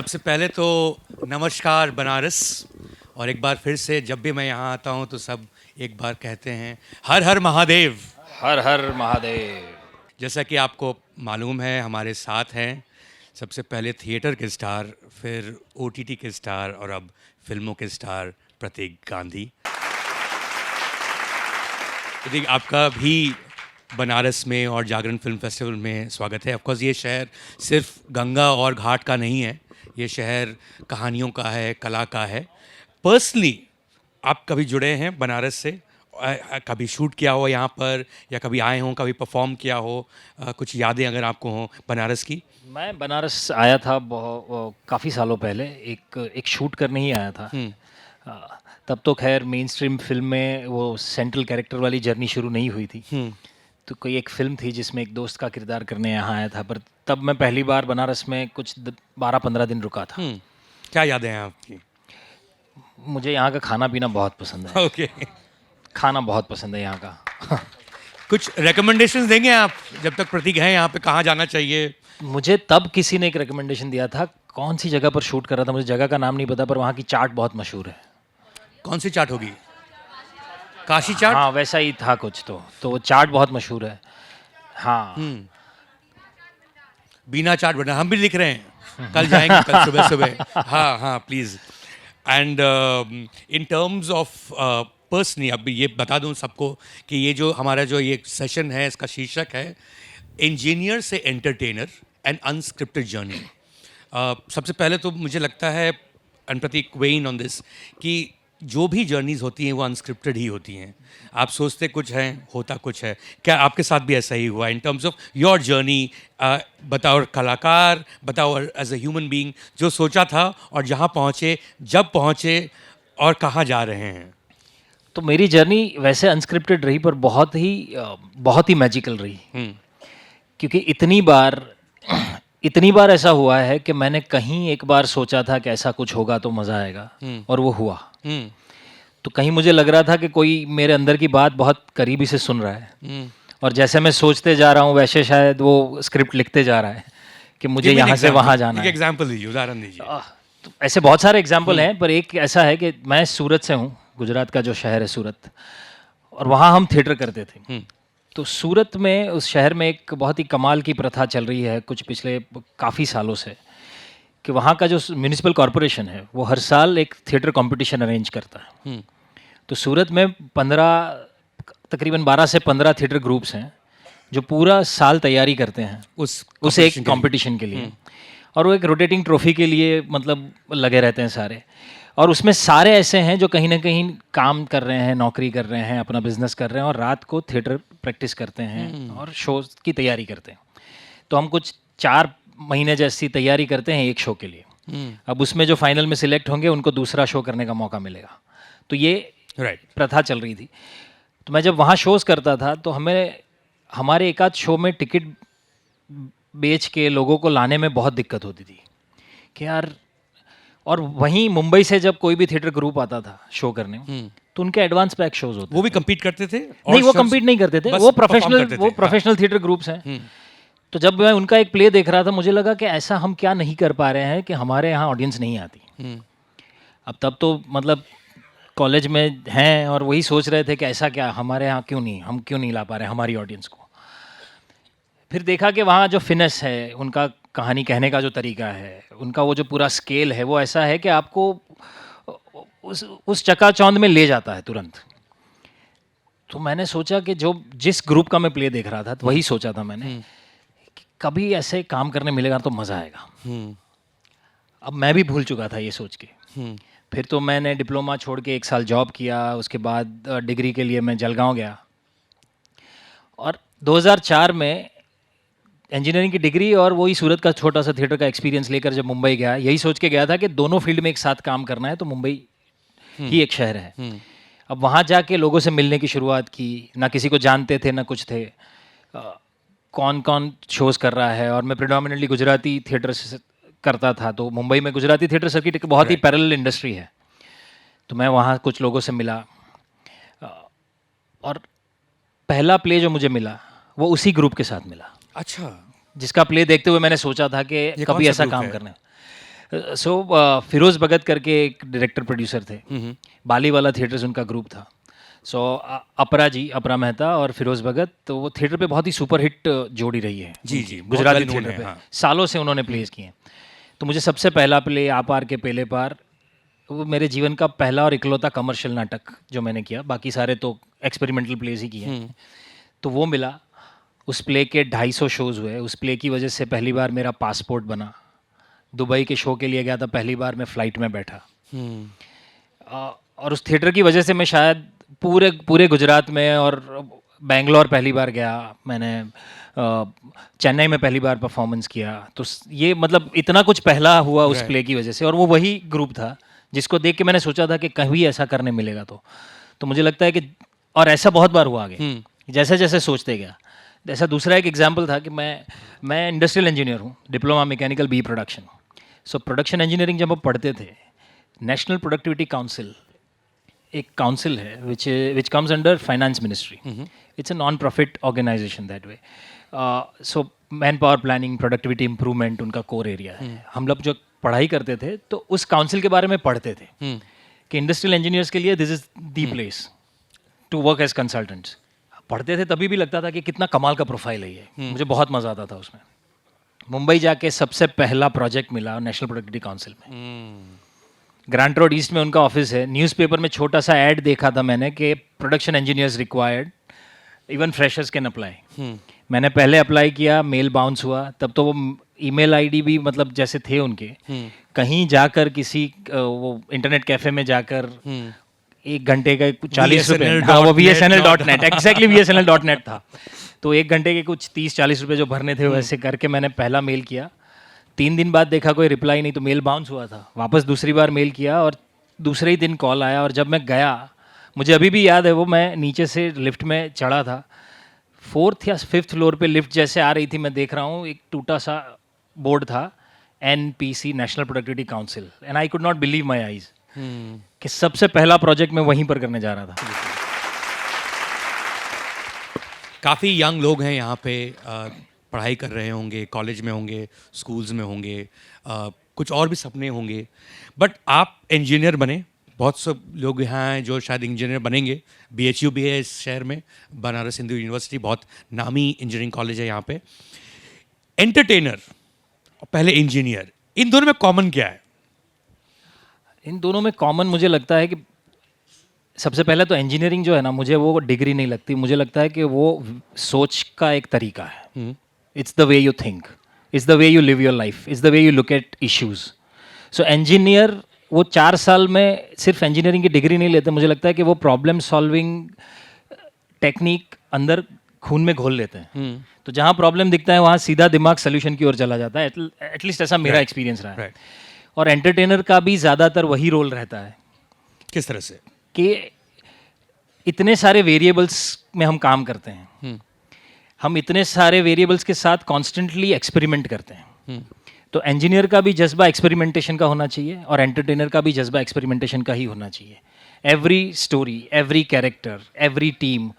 सबसे पहले तो नमस्कार बनारस। और एक बार फिर से जब भी मैं यहाँ आता हूँ तो सब एक बार कहते हैं हर हर महादेव। हर हर महादेव। जैसा कि आपको मालूम है हमारे साथ हैं सबसे पहले थिएटर के स्टार, फिर ओटीटी के स्टार और अब फिल्मों के स्टार प्रतीक गांधी। प्रतीक, आपका भी बनारस में और जागरण फिल्म फेस्टिवल में स्वागत है। ऑफकोर्स ये शहर सिर्फ गंगा और घाट का नहीं है, ये शहर कहानियों का है, कला का है। पर्सनली आप कभी जुड़े हैं बनारस से? कभी शूट किया हो यहाँ पर, या कभी आए हों, कभी परफॉर्म किया हो? कुछ यादें अगर आपको हों बनारस की। मैं बनारस आया था काफ़ी सालों पहले, एक एक शूट करने ही आया था। तब तो खैर मेन स्ट्रीम फिल्म में वो सेंट्रल कैरेक्टर वाली जर्नी शुरू नहीं हुई थी। तो कोई एक फिल्म थी जिसमें एक दोस्त का किरदार करने यहाँ आया था, पर तब मैं पहली बार बनारस में कुछ 12-15 दिन रुका था। क्या यादें हैं आपकी? मुझे यहाँ का खाना पीना बहुत पसंद है। ओके। खाना बहुत पसंद है यहाँ का। कुछ रिकमेंडेशंस देंगे आप, जब तक प्रतीक हैं यहाँ पे, कहाँ जाना चाहिए? मुझे तब किसी ने एक रिकमेंडेशन दिया था, कौन सी जगह पर शूट कर रहा था मुझे जगह का नाम नहीं पता, पर वहाँ की चाट बहुत मशहूर है। कौन सी चाट होगी? काशी चाट? हाँ वैसा ही था कुछ, तो वो चाट बहुत मशहूर है। हाँ। बीना चाट बना, हम भी लिख रहे हैं, कल जाएंगे, कल सुबह सुबह। हाँ हाँ please. And in terms of personally, अब ये बता दूं सबको कि ये जो हमारा जो ये सेशन है इसका शीर्षक है इंजीनियर से एंटरटेनर एंड अनस्क्रिप्टेड जर्नी। सबसे पहले तो मुझे लगता है, and Prateek weigh in on this, कि जो भी जर्नीज होती हैं वो अनस्क्रिप्टेड ही होती हैं। आप सोचते कुछ हैं, होता कुछ है। क्या आपके साथ भी ऐसा ही हुआ इन टर्म्स ऑफ योर जर्नी? बताओ कलाकार, बताओ एज ए ह्यूमन बीइंग, जो सोचा था और जहाँ पहुँचे, जब पहुँचे और कहाँ जा रहे हैं। तो मेरी जर्नी वैसे अनस्क्रिप्टेड रही, पर बहुत ही मैजिकल रही। क्योंकि इतनी बार ऐसा हुआ है कि मैंने कहीं एक बार सोचा था कि ऐसा कुछ होगा तो मज़ा आएगा, और वो हुआ। तो कहीं मुझे लग रहा था कि कोई मेरे अंदर की बात बहुत करीबी से सुन रहा है, और जैसे मैं सोचते जा रहा हूँ वैसे शायद वो स्क्रिप्ट लिखते जा रहा है कि मुझे यहाँ से वहाँ जाना है। एक एग्जाम्पल दीजिए, उदाहरण दीजिए। तो ऐसे बहुत सारे एग्जाम्पल हैं, पर एक ऐसा है कि मैं सूरत से हूँ, गुजरात का जो शहर है सूरत, और वहाँ हम थिएटर करते थे। तो सूरत में, उस शहर में एक बहुत ही कमाल की प्रथा चल रही है कुछ पिछले काफ़ी सालों से, कि वहाँ का जो म्यूनिसिपल कॉरपोरेशन है वो हर साल एक थिएटर कंपटीशन अरेंज करता है। तो सूरत में तकरीबन 12 से 15 थिएटर ग्रुप्स हैं जो पूरा साल तैयारी करते हैं उस एक कंपटीशन के लिए। और वो एक रोटेटिंग ट्रॉफी के लिए मतलब लगे रहते हैं सारे। और उसमें सारे ऐसे हैं जो कहीं ना कहीं काम कर रहे हैं, नौकरी कर रहे हैं, अपना बिजनेस कर रहे हैं, और रात को थिएटर प्रैक्टिस करते हैं और शो की तैयारी करते हैं। तो हम कुछ 4 महीने जैसी तैयारी करते हैं एक शो के लिए। अब उसमें जो फाइनल में सिलेक्ट होंगे उनको दूसरा शो करने का मौका मिलेगा। तो ये प्रथा चल रही थी। तो मैं जब वहाँ शोज़ करता था तो हमारे एक आध शो में टिकट बेच के लोगों को लाने में बहुत दिक्कत होती थी कि यार। और वहीं मुंबई से जब कोई भी थिएटर ग्रुप आता था शो करने तो उनके एडवांस पैक शोज होते वो भी कम्पीट करते थे? नहीं, वो कम्पीट नहीं करते थे, वो प्रोफेशनल थिएटर ग्रुप्स हैं। तो जब मैं उनका एक प्ले देख रहा था मुझे लगा कि ऐसा हम क्या नहीं कर पा रहे हैं कि हमारे यहाँ ऑडियंस नहीं आती। अब तब तो मतलब कॉलेज में हैं और वही सोच रहे थे कि ऐसा क्या हमारे यहाँ हम क्यों नहीं ला पा रहे हमारी ऑडियंस को। फिर देखा कि वहाँ जो फिनेस है, उनका कहानी कहने का जो तरीका है, उनका वो जो पूरा स्केल है, वो ऐसा है कि आपको उस चकाचौंध में ले जाता है तुरंत। तो मैंने सोचा कि जिस ग्रुप का मैं प्ले देख रहा था तो वही सोचा था मैंने कि कभी ऐसे काम करने मिलेगा तो मज़ा आएगा। अब मैं भी भूल चुका था ये सोच के। फिर तो मैंने डिप्लोमा छोड़ के 1 साल जॉब किया, उसके बाद डिग्री के लिए मैं जलगांव गया, और 2004 में इंजीनियरिंग की डिग्री और वही सूरत का छोटा सा थिएटर का एक्सपीरियंस लेकर जब मुंबई गया, यही सोच के गया था कि दोनों फील्ड में एक साथ काम करना है, तो मुंबई ही एक शहर है। अब वहाँ जाके लोगों से मिलने की शुरुआत की, ना किसी को जानते थे ना कुछ थे, कौन कौन शोज़ कर रहा है। और मैं प्रेडोमिनेटली गुजराती थिएटर करता था, तो मुंबई में गुजराती थिएटर सर्किट एक बहुत ही पैरेलल इंडस्ट्री है। तो मैं वहाँ कुछ लोगों से मिला, और पहला प्ले जो मुझे मिला वो उसी ग्रुप के साथ मिला। अच्छा। जिसका प्ले देखते हुए मैंने सोचा था कि कभी ऐसा काम करना है। सो फिरोज भगत करके एक डायरेक्टर प्रोड्यूसर थे, बाली वाला थिएटर्स उनका ग्रुप था। सो अपरा मेहता और फिरोज भगत, तो वो थिएटर पे बहुत ही सुपरहिट जोड़ी रही है जी, उनकी, जी, बहुत गुजराती well known थिएटर है, पे हाँ। सालों से उन्होंने प्लेस किए हैं। तो मुझे सबसे पहला प्ले आप आर के पेले पार, वो मेरे जीवन का पहला और इकलौता कमर्शियल नाटक जो मैंने किया, बाकी सारे तो एक्सपेरिमेंटल प्लेस ही किए हैं। तो वो मिला, उस प्ले के 250 शोज हुए, उस प्ले की वजह से पहली बार मेरा पासपोर्ट बना, दुबई के शो के लिए गया था, पहली बार मैं फ़्लाइट में बैठा। और उस थिएटर की वजह से मैं शायद पूरे पूरे गुजरात में, और बेंगलोर पहली बार गया मैंने, चेन्नई में पहली बार परफॉर्मेंस किया। तो ये मतलब इतना कुछ पहला हुआ उस प्ले की वजह से, और वो वही ग्रुप था जिसको देख के मैंने सोचा था कि कहीं ऐसा करने मिलेगा। तो मुझे लगता है कि, और ऐसा बहुत बार हुआ आगे, जैसे जैसे सोचते गया। ऐसा दूसरा एक एग्जाम्पल था कि मैं इंडस्ट्रियल इंजीनियर हूँ, diploma mechanical B production. So production engineering जब हम पढ़ते थे, नेशनल प्रोडक्टिविटी काउंसिल एक काउंसिल है which comes under finance ministry. It's a non profit organisation that way. So man power planning, productivity improvement उनका core area है। हम लोग जो पढ़ाई करते थे तो उस काउंसिल के बारे में पढ़ते थे कि इंडस्ट्रियल इंजीनियर्स के लिए this is the place to work as consultants. पढ़ते थे तभी भी लगता था कि कितना कमाल का प्रोफाइल है ये, मुझे बहुत मज़ा आता था उसमें। मुंबई जाके सबसे पहला प्रोजेक्ट मिला नेशनल प्रोडक्टिविटी काउंसिल में। ग्रांट रोड ईस्ट में उनका ऑफिस है। न्यूज़पेपर में छोटा सा ऐड देखा था मैंने कि production engineers required, even freshers can apply. मैंने पहले अप्लाई किया, मेल बाउंस हुआ। तब तो वो ईमेल आईडी भी मतलब जैसे थे उनके, कहीं जाकर किसी वो इंटरनेट कैफे में जाकर 1 घंटे का 40 रुपये, हाँ वो VSNL.net, एग्जैक्टली VSNL.net था। तो 1 घंटे के कुछ 30-40 रुपये जो भरने थे वैसे करके मैंने पहला मेल किया। 3 दिन बाद देखा कोई रिप्लाई नहीं, तो मेल बाउंस हुआ था। वापस दूसरी बार मेल किया और दूसरे ही दिन कॉल आया। और जब मैं गया, मुझे अभी भी याद है वो, मैं नीचे से लिफ्ट में चढ़ा था, 4th या 5th फ्लोर पे लिफ्ट जैसे आ रही थी, मैं देख रहा हूँ एक टूटा सा बोर्ड था, NPC national productivity council, and I could not believe my eyes कि सबसे पहला प्रोजेक्ट मैं वहीं पर करने जा रहा था। काफ़ी यंग लोग हैं यहाँ पे, पढ़ाई कर रहे होंगे, कॉलेज में होंगे, स्कूल्स में होंगे, कुछ और भी सपने होंगे, बट आप इंजीनियर बने। बहुत से लोग यहाँ हैं जो शायद इंजीनियर बनेंगे। BHU भी है इस शहर में, बनारस हिंदू यूनिवर्सिटी बहुत नामी इंजीनियरिंग कॉलेज है यहाँ पे। एंटरटेनर और पहले इंजीनियर, इन दोनों में कॉमन क्या है? इन दोनों में कॉमन मुझे लगता है कि सबसे पहले तो इंजीनियरिंग जो है ना, मुझे वो डिग्री नहीं लगती, मुझे लगता है कि वो सोच का एक तरीका है। It's the way you think, it's the way you live your life, it's the way you look at issues. So engineer वो 4 साल में सिर्फ इंजीनियरिंग की डिग्री नहीं लेते, मुझे लगता है कि वो प्रॉब्लम सॉल्विंग टेक्निक अंदर खून में घोल लेते हैं। तो जहाँ प्रॉब्लम दिखता है वहाँ सीधा दिमाग सोल्यूशन की ओर चला जाता है। एटलीस्ट ऐसा मेरा एक्सपीरियंस रहा है। और एंटरटेनर का भी ज़्यादातर वही रोल रहता है। किस तरह से? कि इतने सारे वेरिएबल्स में हम काम करते हैं, हम इतने सारे वेरिएबल्स के साथ कॉन्स्टेंटली एक्सपेरिमेंट करते हैं। तो इंजीनियर का भी जज्बा एक्सपेरिमेंटेशन का होना चाहिए और एंटरटेनर का भी जज्बा एक्सपेरिमेंटेशन का ही होना चाहिए। Every story, every character, every team,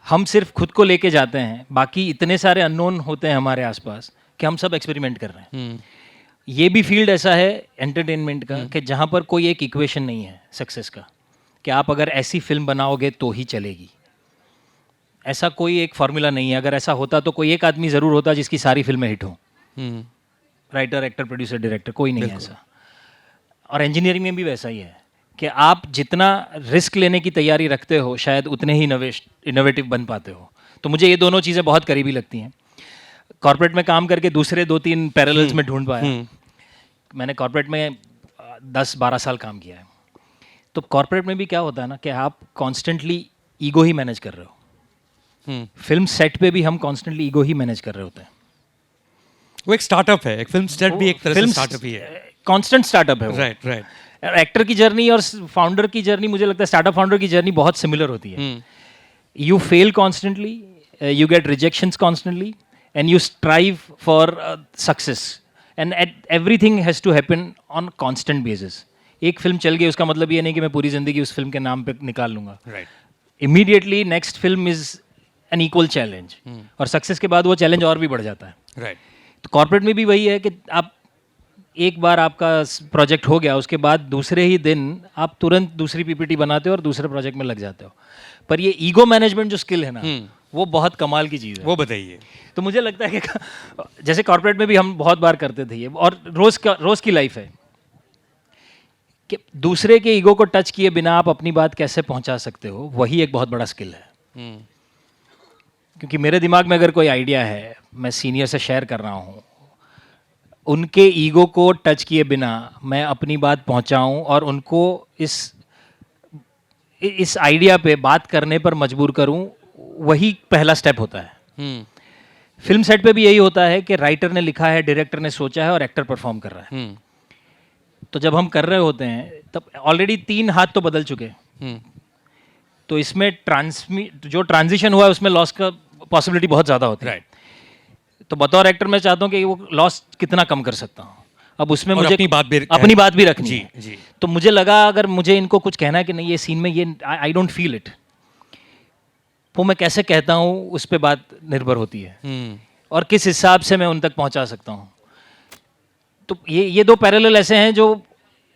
हम सिर्फ खुद को लेके जाते हैं, बाकी इतने सारे अननोन होते हैं हमारे आसपास कि हम सब एक्सपेरिमेंट कर रहे हैं। ये भी फील्ड ऐसा है एंटरटेनमेंट का कि जहाँ पर कोई एक इक्वेशन नहीं है सक्सेस का, कि आप अगर ऐसी फिल्म बनाओगे तो ही चलेगी। ऐसा कोई एक फॉर्मूला नहीं है। अगर ऐसा होता तो कोई एक आदमी ज़रूर होता जिसकी सारी फिल्में हिट हों, राइटर, एक्टर, प्रोड्यूसर, डायरेक्टर, कोई नहीं है ऐसा। और इंजीनियरिंग में भी वैसा ही है कि आप जितना रिस्क लेने की तैयारी रखते हो, शायद उतने ही इनोवेटिव बन पाते हो। तो मुझे ये दोनों चीज़ें बहुत करीबी लगती हैं। कॉर्पोरेट में काम करके दूसरे 2-3 पैरेलल्स में ढूंढ पाया। मैंने कॉर्पोरेट में 10-12 साल काम किया है। तो कॉर्पोरेट में भी क्या होता है ना कि आप कॉन्स्टेंटली ईगो ही मैनेज कर रहे हो। फिल्म सेट पे भी हम कॉन्स्टेंटली ईगो ही मैनेज कर रहे होते हैं। वो एक स्टार्टअप है, एक फिल्म सेट भी एक तरह से स्टार्टअप ही है, कांस्टेंट स्टार्टअप है। Right right. एक्टर की जर्नी और फाउंडर की जर्नी, मुझे लगता है स्टार्टअप फाउंडर की जर्नी बहुत सिमिलर होती है। You fail constantly, you get rejections constantly, and you strive for success, and everything has to happen on constant basis. एक फिल्म चल गई उसका मतलब ये नहीं कि मैं पूरी जिंदगी उस फिल्म के नाम पे निकाल लूंगा। Right. Immediately next film is an equal challenge, और सक्सेस के बाद वो चैलेंज और भी बढ़ जाता है। राइट। तो कॉर्पोरेट में भी वही है कि आप एक बार आपका प्रोजेक्ट हो गया, उसके बाद दूसरे ही दिन आप तुरंत दूसरी पीपीटी बनाते हो और दूसरे प्रोजेक्ट में लग जाते हो। पर ये ईगो मैनेजमेंट जो स्किल है ना, वो बहुत कमाल की चीज़ है। वो बताइए। तो मुझे लगता है कि जैसे कॉर्पोरेट में भी हम बहुत बार करते थे ये, और रोज़ की लाइफ है कि दूसरे के ईगो को टच किए बिना आप अपनी बात कैसे पहुंचा सकते हो, वही एक बहुत बड़ा स्किल है। क्योंकि मेरे दिमाग में अगर कोई आइडिया है, मैं सीनियर से शेयर कर रहा हूँ, उनके ईगो को टच किए बिना मैं अपनी बात पहुंचाऊं और उनको इस आइडिया पे बात करने पर मजबूर करूं, वही पहला स्टेप होता है। फिल्म सेट पे भी यही होता है कि राइटर ने लिखा है, डायरेक्टर ने सोचा है और एक्टर परफॉर्म कर रहा है। तो जब हम कर रहे होते हैं तब ऑलरेडी 3 हाथ तो बदल चुके हैं। तो इसमें जो ट्रांजिशन हुआ है उसमें लॉस का पॉसिबिलिटी बहुत ज़्यादा होती है। तो बतौर एक्टर मैं चाहता हूँ कि वो लॉस कितना कम कर सकता हूँ। अब उसमें मुझे अपनी बात भी रखनी है। तो मुझे लगा अगर मुझे इनको कुछ कहना है कि नहीं ये सीन में ये आई डोंट फील इट, वो मैं कैसे कहता हूँ उस पर बात निर्भर होती है और किस हिसाब से मैं उन तक पहुँचा सकता हूँ। तो ये 2 पैरेलल ऐसे हैं जो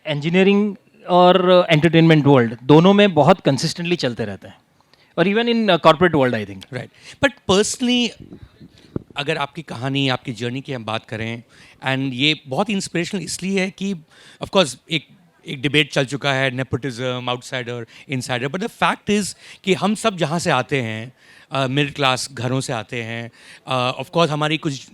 इंजीनियरिंग और एंटरटेनमेंट वर्ल्ड दोनों में बहुत कंसिस्टेंटली चलते रहते हैं, और even in corporate world I think. Right. But personally अगर आपकी कहानी, आपकी जर्नी की हम बात करें, एंड ये बहुत इंस्पिरेशनल इसलिए है कि ऑफ कोर्स एक डिबेट चल चुका है, nepotism, outsider, insider, but the fact is कि हम सब जहाँ से आते हैं, मिडिल क्लास घरों से आते हैं, ऑफ कोर्स हमारी कुछ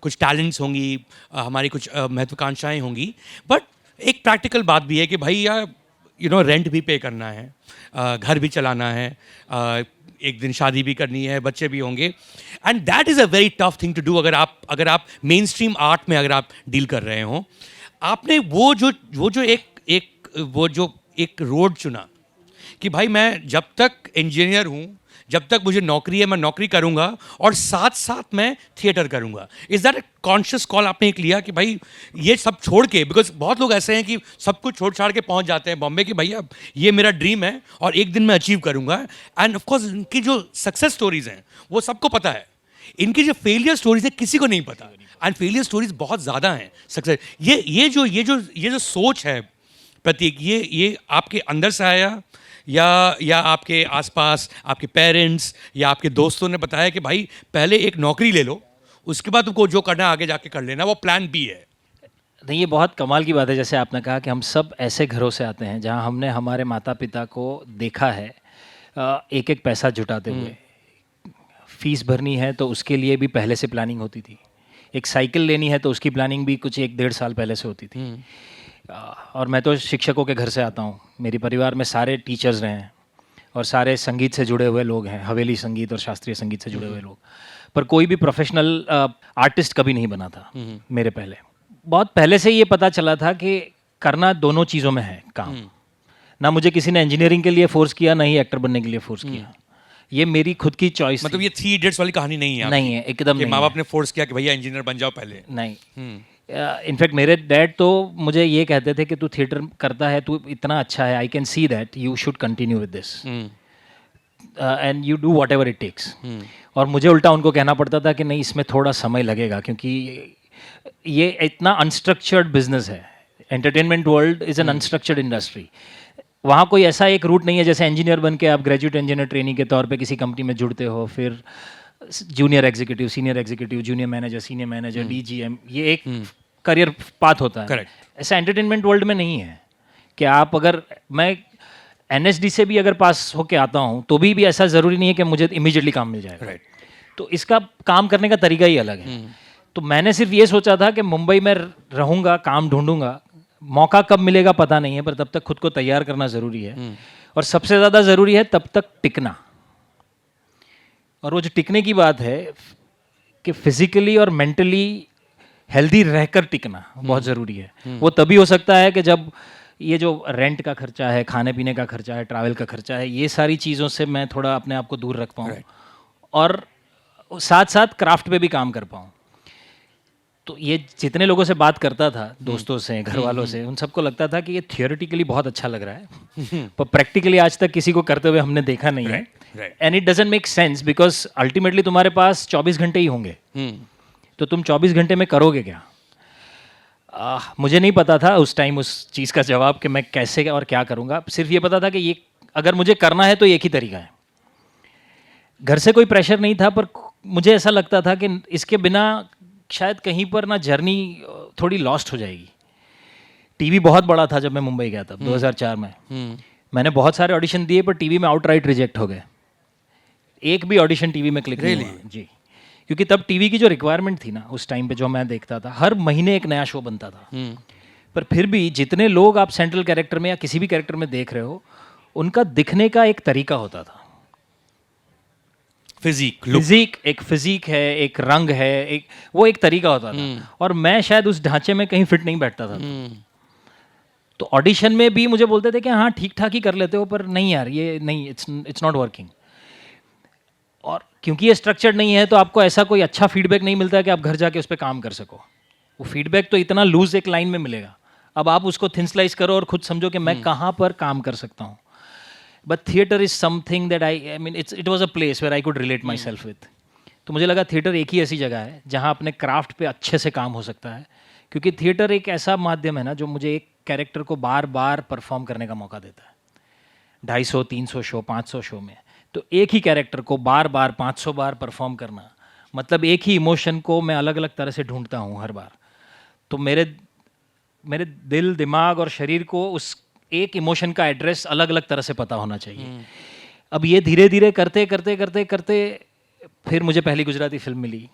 कुछ टैलेंट्स होंगी, हमारी कुछ महत्वाकांक्षाएं होंगी, बट एक प्रैक्टिकल बात भी है कि भाई यार रेंट भी पे करना है, घर भी चलाना है, एक दिन शादी भी करनी है, बच्चे भी होंगे, and that is a very tough thing to do अगर आप मेन स्ट्रीम आर्ट में अगर आप डील कर रहे हो। आपने वो जो एक रोड चुना कि भाई मैं जब तक इंजीनियर हूँ, जब तक मुझे नौकरी है मैं नौकरी करूँगा और साथ साथ मैं थिएटर करूँगा। Is that a conscious call आपने एक लिया कि भाई ये सब छोड़ के, बिकॉज बहुत लोग ऐसे हैं कि सब कुछ छोड़ छाड़ के पहुँच जाते हैं बॉम्बे कि भैया ये मेरा ड्रीम है और एक दिन मैं अचीव करूँगा, एंड ऑफकोर्स इनकी जो सक्सेस स्टोरीज हैं वो सबको पता है, इनकी जो फेलियर स्टोरीज है किसी को नहीं पता, एंड फेलियर स्टोरीज बहुत ज़्यादा हैं सक्सेस। ये जो सोच है प्रतीक, ये आपके अंदर से आया या आपके आसपास आपके पेरेंट्स या आपके दोस्तों ने बताया कि भाई पहले एक नौकरी ले लो, उसके बाद तुमको जो करना आगे जाके कर लेना, वो प्लान बी है? नहीं, ये बहुत कमाल की बात है। जैसे आपने कहा कि हम सब ऐसे घरों से आते हैं जहां हमने हमारे माता पिता को देखा है एक एक पैसा जुटाते हुए। फीस भरनी है तो उसके लिए भी पहले से प्लानिंग होती थी, एक साइकिल लेनी है तो उसकी प्लानिंग भी कुछ 1-1.5 साल पहले से होती थी। और मैं तो शिक्षकों के घर से आता हूँ, मेरे परिवार में सारे टीचर्स रहे हैं और सारे संगीत से जुड़े हुए लोग हैं, हवेली संगीत और शास्त्रीय संगीत से जुड़े हुए लोग, पर कोई भी प्रोफेशनल आर्टिस्ट कभी नहीं बना था मेरे पहले। बहुत पहले से ये पता चला था कि करना दोनों चीज़ों में है काम। ना मुझे किसी ने इंजीनियरिंग के लिए फोर्स किया, ना ही एक्टर बनने के लिए फोर्स किया, ये मेरी खुद की चॉइस। मतलब ये 3 इडियट्स वाली कहानी नहीं है? नहीं है, एकदम नहीं। माँ बाप ने फोर्स किया कि भैया इंजीनियर बन जाओ पहले? नहीं। इनफैक्ट मेरे डैड तो मुझे ये कहते थे कि तू थिएटर करता है, तू इतना अच्छा है, I can see that you should continue with this and you do whatever it takes. और मुझे उल्टा उनको कहना पड़ता था कि नहीं, इसमें थोड़ा समय लगेगा, क्योंकि ये इतना अनस्ट्रक्चर्ड बिजनेस है। Entertainment world is an unstructured industry. वहाँ कोई ऐसा एक रूट नहीं है जैसे इंजीनियर बन के आप ग्रेजुएट इंजीनियर ट्रेनिंग के तौर पे किसी कंपनी में जुड़ते हो, फिर junior executive, senior executive, junior manager, senior manager, DGM, ये एक करियर पाथ होता है। Correct. ऐसा एंटरटेनमेंट वर्ल्ड में नहीं है कि आप अगर, मैं एनएसडी से भी अगर पास होके आता हूँ तो भी ऐसा ज़रूरी नहीं है कि मुझे इमीडिएटली काम मिल जाएगा। Right. तो इसका काम करने का तरीका ही अलग है। तो मैंने सिर्फ ये सोचा था कि मुंबई में रहूँगा, काम ढूंढूंगा, मौका कब मिलेगा पता नहीं है, पर तब तक खुद को तैयार करना ज़रूरी है। और सबसे ज़्यादा ज़रूरी है तब तक टिकना। और वो जो टिकने की बात है कि फिजिकली और मेंटली हेल्दी रहकर टिकना बहुत ज़रूरी है। वो तभी हो सकता है कि जब ये जो रेंट का खर्चा है, खाने पीने का खर्चा है, ट्रैवल का खर्चा है, ये सारी चीज़ों से मैं थोड़ा अपने आप को दूर रख पाऊँ और साथ साथ क्राफ्ट पे भी काम कर पाऊँ। तो ये जितने लोगों से बात करता था, दोस्तों से, घर वालों से, उन सबको लगता था कि ये थियोरेटिकली बहुत अच्छा लग रहा है, पर प्रैक्टिकली आज तक किसी को करते हुए हमने देखा नहीं है। And it doesn't make sense, because ultimately तुम्हारे पास 24 घंटे ही होंगे, तो तुम 24 घंटे में करोगे क्या? मुझे नहीं पता था उस टाइम उस चीज़ का जवाब कि मैं कैसे और क्या करूँगा। सिर्फ ये पता था कि ये अगर मुझे करना है तो एक ही तरीका है। घर से कोई प्रेशर नहीं था, पर मुझे ऐसा लगता था कि इसके बिना शायद कहीं पर ना जर्नी थोड़ी लॉस्ट हो जाएगी। टीवी बहुत बड़ा था जब मैं मुंबई गया था 2004 में। मैंने बहुत सारे ऑडिशन दिए, पर टीवी में आउटराइट रिजेक्ट हो गए। एक भी ऑडिशन टीवी में क्लिक नहीं हुआ जी, क्योंकि तब टीवी की जो रिक्वायरमेंट थी ना उस टाइम पे, जो मैं देखता था, हर महीने एक नया शो बनता था। पर फिर भी जितने लोग आप सेंट्रल कैरेक्टर में या किसी भी कैरेक्टर में देख रहे हो, उनका दिखने का एक तरीका होता था। फिजिक एक फिजिक है, एक रंग है, एक वो एक तरीका होता था, और मैं शायद उस ढांचे में कहीं फिट नहीं बैठता था। तो ऑडिशन में भी मुझे बोलते थे कि हाँ ठीक ठाक ही कर लेते हो, पर नहीं यार ये नहीं, इट्स नॉट वर्किंग। और क्योंकि ये स्ट्रक्चर्ड नहीं है तो आपको ऐसा कोई अच्छा फीडबैक नहीं मिलता है कि आप घर जाके उस पर काम कर सको। वो फीडबैक तो इतना लूज एक लाइन में मिलेगा, अब आप उसको थिन स्लाइस करो और खुद समझो कि मैं कहाँ पर काम कर सकता हूँ। But theatre is something that I mean it was a place where I could relate myself with. तो मुझे लगा थिएटर एक ही ऐसी जगह है जहाँ अपने क्राफ्ट पे अच्छे से काम हो सकता है, क्योंकि थिएटर एक ऐसा माध्यम है ना जो मुझे एक कैरेक्टर को बार बार परफॉर्म करने का मौका देता है। 250, 300 शो, 500 शो में तो एक ही कैरेक्टर को बार बार 500 बार परफॉर्म करना, मतलब एक ही इमोशन को मैं अलग अलग तरह से ढूंढता हूँ हर बार। तो मेरे दिल, दिमाग और शरीर को उस एक इमोशन का एड्रेस अलग अलग तरह से पता होना चाहिए। अब ये धीरे धीरे करते करते करते करते फिर मुझे पहली गुजराती फिल्म मिली।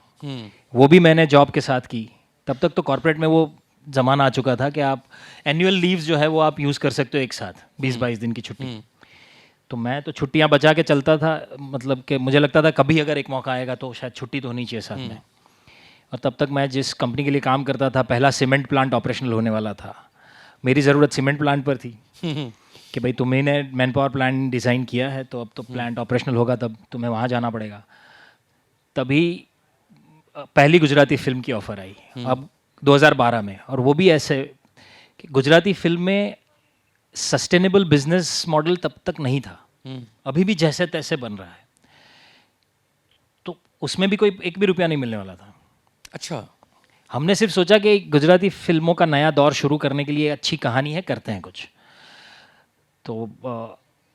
वो भी मैंने जॉब के साथ की। तब तक तो कॉर्पोरेट में वो ज़माना आ चुका था कि आप एनुअल लीव्स जो है वो आप यूज़ कर सकते हो एक साथ, 20-22 दिन की छुट्टी। तो मैं तो छुट्टियां बचा के चलता था, मतलब कि मुझे लगता था कभी अगर एक मौका आएगा तो शायद छुट्टी तो होनी चाहिए साथ में। और तब तक मैं जिस कंपनी के लिए काम करता था, पहला सीमेंट प्लांट ऑपरेशनल होने वाला था। मेरी ज़रूरत सीमेंट प्लांट पर थी कि भाई तुम्हें ने मैन पावर प्लांट डिज़ाइन किया है तो अब तो प्लांट ऑपरेशनल होगा, तब तुम्हें वहाँ जाना पड़ेगा। तभी पहली गुजराती फिल्म की ऑफ़र आई अब 2012 में, और वो भी ऐसे कि गुजराती फिल्म में सस्टेनेबल बिजनेस मॉडल तब तक नहीं था, अभी भी जैसे तैसे बन रहा है। तो उसमें भी कोई एक भी रुपया नहीं मिलने वाला था। अच्छा, हमने सिर्फ सोचा कि गुजराती फिल्मों का नया दौर शुरू करने के लिए अच्छी कहानी है, करते हैं कुछ। तो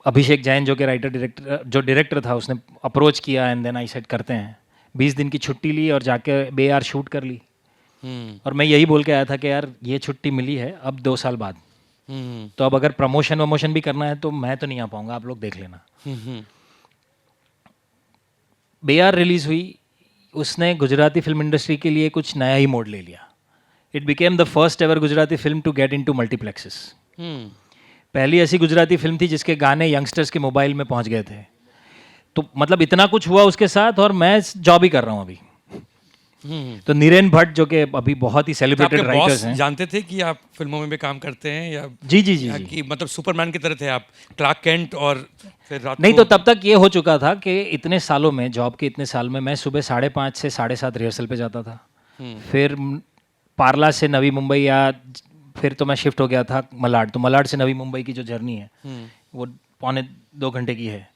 अभिषेक जैन जो कि डायरेक्टर था, उसने अप्रोच किया एंड देन आई सेड करते हैं। 20 दिन की छुट्टी ली और जाके बेयार शूट कर ली। और मैं यही बोल के आया था कि यार ये छुट्टी मिली है अब 2 साल बाद, तो अब अगर प्रमोशन वमोशन भी करना है तो मैं तो नहीं आ पाऊंगा, आप लोग देख लेना। बेयार रिलीज हुई, उसने गुजराती फिल्म इंडस्ट्री के लिए कुछ नया ही मोड़ ले लिया। It became the first ever Gujarati film to get into multiplexes. पहली ऐसी गुजराती फिल्म थी जिसके गाने यंगस्टर्स के मोबाइल में पहुंच गए थे। तो मतलब इतना कुछ हुआ उसके साथ, और मैं जॉब ही कर रहा हूँ अभी। तो नीरेन भट्ट जो कि अभी बहुत ही सेलिब्रेटेड राइटर्स हैं। जानते थे कि आप फिल्मों में भी काम करते हैं या? जी जी जी, कि मतलब सुपरमैन की तरह थे आप, क्लार्क कैंट, और फिर रात नहीं तो तब तक ये हो चुका था कि इतने सालों में, जॉब के इतने साल में, मैं सुबह 5:30 से 7:30 रिहर्सल पे जाता था। फिर पार्ला से नवी मुंबई, या फिर तो मैं शिफ्ट हो गया था मलाड। तो मलाड से नवी मुंबई की जो जर्नी है वो 1.25 घंटे की है।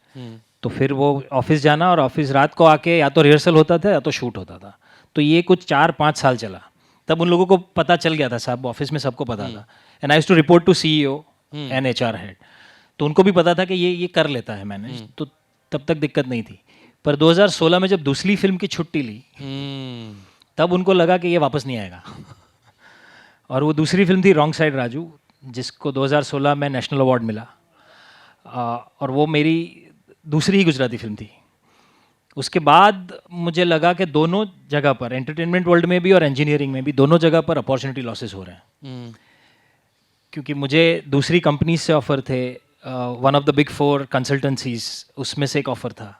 तो फिर वो ऑफिस जाना, और ऑफिस रात को आके या तो रिहर्सल होता था या तो शूट होता था। तो ये कुछ 4-5 साल चला। तब उन लोगों को पता चल गया था, साहब ऑफिस में सबको पता था। And I used to report to CEO and HR head. तो उनको भी पता था कि ये कर लेता है मैनेज, तो तब तक दिक्कत नहीं थी। पर 2016 में जब दूसरी फिल्म की छुट्टी ली, तब उनको लगा कि ये वापस नहीं आएगा। और वो दूसरी फिल्म थी रॉन्ग साइड राजू, जिसको 2016 में नेशनल अवार्ड मिला। और वो मेरी दूसरी ही गुजराती फिल्म थी। उसके बाद मुझे लगा कि दोनों जगह पर, एंटरटेनमेंट वर्ल्ड में भी और इंजीनियरिंग में भी, दोनों जगह पर अपॉर्चुनिटी लॉसेस हो रहे हैं। क्योंकि मुझे दूसरी कंपनी से ऑफ़र थे, one of the big 4 consultancies, उसमें से एक ऑफ़र था।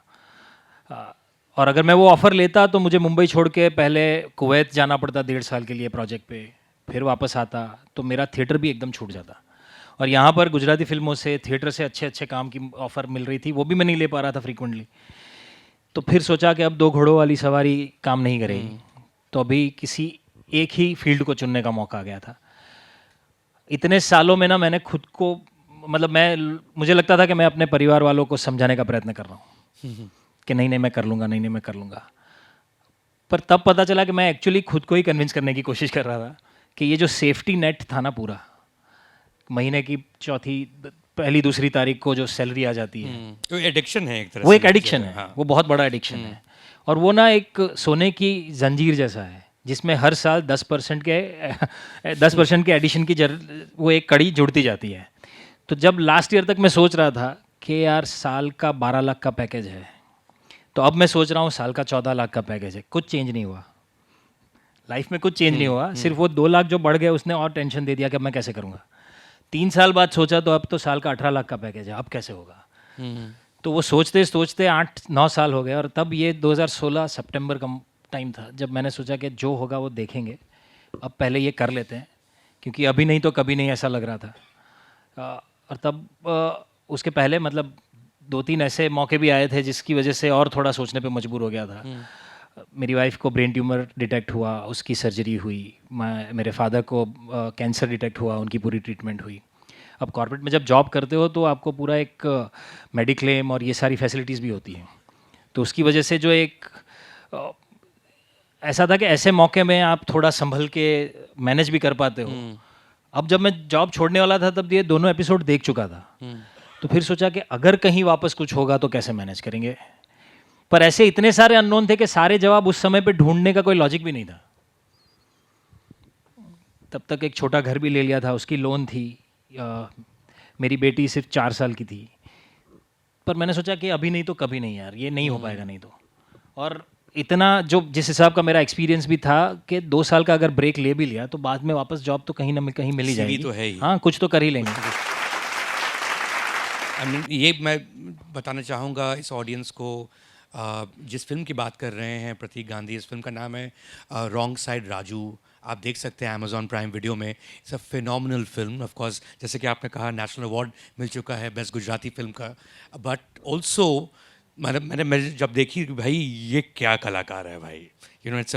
और अगर मैं वो ऑफ़र लेता तो मुझे मुंबई छोड़ के पहले कुवैत जाना पड़ता 1.5 साल के लिए प्रोजेक्ट पे, फिर वापस आता, तो मेरा थिएटर भी एकदम छूट जाता। और यहाँ पर गुजराती फिल्मों से, थिएटर से अच्छे अच्छे काम की ऑफ़र मिल रही थी, वो भी मैं नहीं ले पा रहा था फ्रीक्वेंटली। तो फिर सोचा कि अब 2 घोड़ों वाली सवारी काम नहीं करेगी। तो अभी किसी एक ही फील्ड को चुनने का मौका आ गया था। इतने सालों में ना मैंने खुद को, मतलब मुझे लगता था कि मैं अपने परिवार वालों को समझाने का प्रयत्न कर रहा हूँ कि नहीं नहीं मैं कर लूँगा, नहीं नहीं मैं कर लूँगा। पर तब पता चला कि मैं एक्चुअली खुद को ही कन्विंस करने की कोशिश कर रहा था कि ये जो सेफ्टी नेट था ना पूरा, महीने की पहली दूसरी तारीख को जो सैलरी आ जाती है, तो एडिक्शन है एक तरह वो से, एक एडिक्शन है। हाँ। वो बहुत बड़ा एडिक्शन है, और वो ना एक सोने की जंजीर जैसा है जिसमें हर साल 10% के एडिशन की वो एक कड़ी जुड़ती जाती है। तो जब लास्ट ईयर तक मैं सोच रहा था कि यार साल का 12 लाख का पैकेज है, तो अब मैं सोच रहा हूँ साल का 14 लाख का पैकेज है। कुछ चेंज नहीं हुआ लाइफ में, कुछ चेंज नहीं हुआ, सिर्फ वो 2 लाख जो बढ़ गए उसने और टेंशन दे दिया कि अब मैं कैसे करूँगा। 3 साल बाद सोचा तो अब तो साल का 18 लाख का पैकेज है, अब कैसे होगा। तो वो सोचते सोचते 8-9 साल हो गए, और तब ये 2016 सितंबर का टाइम था जब मैंने सोचा कि जो होगा वो देखेंगे, अब पहले ये कर लेते हैं, क्योंकि अभी नहीं तो कभी नहीं ऐसा लग रहा था। और तब उसके पहले मतलब 2-3 ऐसे मौके भी आए थे जिसकी वजह से और थोड़ा सोचने पे मजबूर हो गया था। मेरी वाइफ को ब्रेन ट्यूमर डिटेक्ट हुआ, उसकी सर्जरी हुई। मेरे फादर को कैंसर डिटेक्ट हुआ, उनकी पूरी ट्रीटमेंट हुई। अब कॉर्पोरेट में जब जॉब करते हो तो आपको पूरा एक मेडिक्लेम और ये सारी फैसिलिटीज़ भी होती हैं, तो उसकी वजह से जो एक ऐसा था कि ऐसे मौके में आप थोड़ा संभल के मैनेज भी कर पाते हो। अब जब मैं जॉब छोड़ने वाला था तब ये दोनों एपिसोड देख चुका था, तो फिर सोचा कि अगर कहीं वापस कुछ होगा तो कैसे मैनेज करेंगे। पर ऐसे इतने सारे अननोन थे कि सारे जवाब उस समय पे ढूंढने का कोई लॉजिक भी नहीं था। तब तक एक छोटा घर भी ले लिया था, उसकी लोन थी। मेरी बेटी सिर्फ 4 साल की थी, पर मैंने सोचा कि अभी नहीं तो कभी नहीं यार, ये नहीं हो पाएगा नहीं तो। और इतना जो जिस हिसाब का मेरा एक्सपीरियंस भी था कि 2 साल का अगर ब्रेक ले भी लिया तो बाद में वापस जॉब तो कहीं ना कहीं मिल ही जाएगी। तो है ही। हाँ, कुछ तो कर ही लेंगे। ये मैं बताना चाहूँगा इस ऑडियंस को, जिस फिल्म की बात कर रहे हैं प्रतीक गांधी, इस फिल्म का नाम है रॉन्ग साइड राजू। आप देख सकते हैं अमेजॉन प्राइम वीडियो में। It's a phenomenal film. Of course जैसे कि आपने कहा नेशनल अवार्ड मिल चुका है बेस्ट गुजराती फिल्म का, बट ऑल्सो मैंने जब देखी भाई ये क्या कलाकार है भाई, यू नो इट्स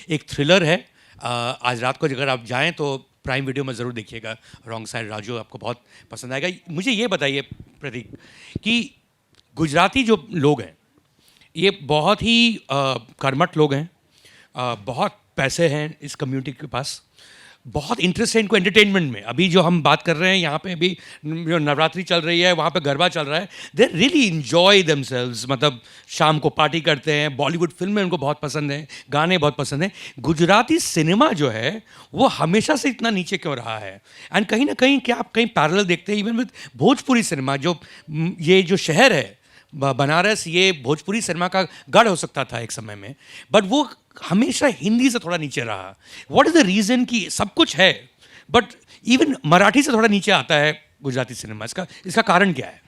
एक थ्रिलर है। आज रात को अगर आप जाएँ तो प्राइम वीडियो में ज़रूर देखिएगा रॉन्ग साइड राजू, आपको बहुत पसंद आएगा। मुझे ये बताइए प्रतीक कि गुजराती जो लोग हैं ये बहुत ही कर्मठ लोग हैं, बहुत पैसे हैं इस कम्युनिटी के पास, बहुत इंटरेस्ट है इनको एंटरटेनमेंट में। अभी जो हम बात कर रहे हैं यहाँ पे अभी जो नवरात्रि चल रही है, वहाँ पे गरबा चल रहा है, दे रियली इन्जॉय देमसेल्व्स। मतलब शाम को पार्टी करते हैं, बॉलीवुड फिल्में उनको बहुत पसंद हैं, गाने बहुत पसंद हैं। गुजराती सिनेमा जो है वो हमेशा से इतना नीचे क्यों रहा है? एंड कहीं ना कहीं क्या आप कहीं पैरेलल देखते हैं इवन विद भोजपुरी सिनेमा? जो ये जो शहर है बनारस, ये भोजपुरी सिनेमा का गढ़ हो सकता था एक समय में, बट वो हमेशा हिंदी से थोड़ा नीचे रहा। व्हाट इज द रीज़न कि सब कुछ है बट इवन मराठी से थोड़ा नीचे आता है गुजराती सिनेमा? इसका कारण क्या है?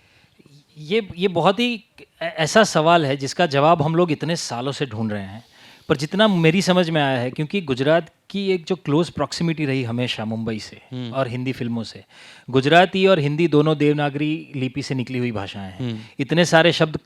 ये बहुत ही ऐसा सवाल है जिसका जवाब हम लोग इतने सालों से ढूंढ रहे हैं, पर जितना मेरी समझ में आया है, क्योंकि गुजरात की एक जो क्लोज प्रॉक्सिमिटी रही हमेशा मुंबई से और हिंदी फिल्मों से, गुजराती और हिंदी दोनों देवनागरी लिपि से निकली हुई भाषाएं हैं। इतने सारे शब्द